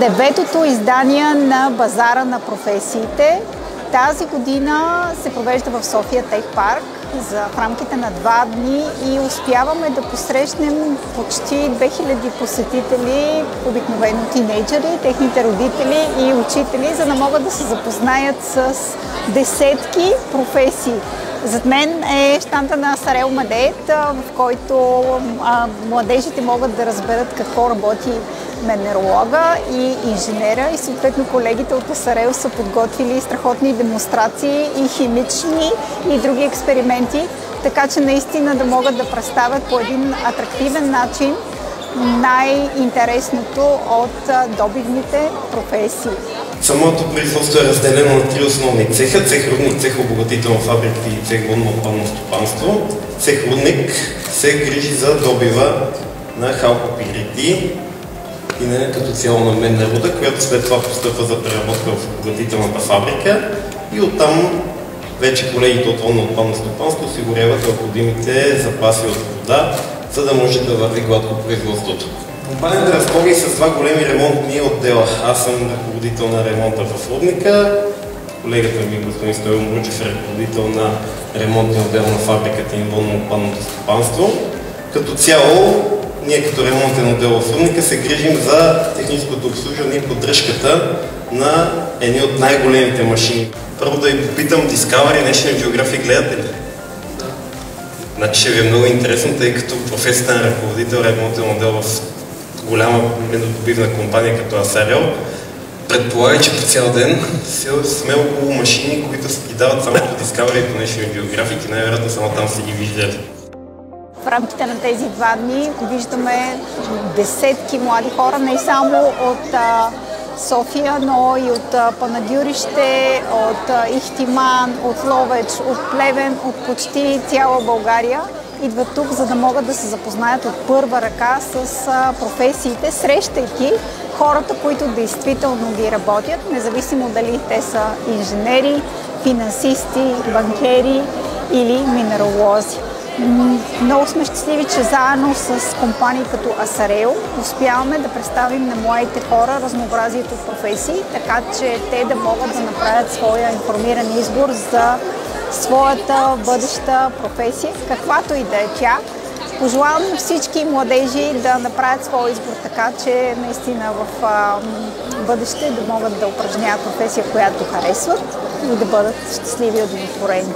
деветото издание на Базара на професиите. Тази година се провежда в София Тех Парк в рамките на 2 дни и успяваме да посрещнем почти 2000 посетители, обикновено тинейджери, техните родители и учители, за да могат да се запознаят с десетки професии. Зад мен е щанда на Асарел Медет, в който младежите могат да разберат какво работи минералога и инженера, и съответно колегите от Асарел са подготвили страхотни демонстрации и химични и други експерименти, така че наистина да могат да представят по един атрактивен начин най-интересното от добивните професии. Самото производство е разделено на 3 основни цеха: цех рудник, цех обогатителна фабрика и цех водно-отпадно стопанство. Цех рудник се грижи за добива на халкопирити и не като цяло на менна руда, която след това постъпва за преработка в обогатителната фабрика, и оттам вече колегите от водно-отпадно стопанство осигуряват необходимите запаси от вода, за да може да върви гладко производството. Компанията разполага и с 2 големи ремонтни отдела. Аз съм ръководител на ремонта в рудника, колегата ми господин Стоил Мручев е ръководител на ремонтния отдел на фабриката и водно-отпадното стопанство. Като цяло, ние като ремонтен отдел в рудника се грижим за техническото обслужване и поддръжката на едни от най-големите машини. Първо да ви попитам, Discovery National Geographic гледате ли? Да. Значи ще ви е много интересно, тъй като професията на ръководител ремонтен отдел в голяма медодобивна компания като Асарел предполага, че по цял ден сме около машини, които ги дават само по Discovery и по National Geographic, и най-вероятно само там си ги виждали. В рамките на тези 2 дни виждаме десетки млади хора, не само от София, но и от Панагюрище, от Ихтиман, от Ловеч, от Плевен, от почти цяла България. Идват тук, за да могат да се запознаят от първа ръка с професиите, срещайки хората, които действително ги работят, независимо дали те са инженери, финансисти, банкери или минералози. Много сме щастливи, че заедно с компании като Асарел успяваме да представим на младите хора разнообразието от професии, така че те да могат да направят своя информиран избор за своята бъдеща професия, каквато и да е тя. Пожелавам на всички младежи да направят своя избор така, че наистина в бъдеще да могат да упражняват професия, която харесват, и да бъдат щастливи и удовлетворени.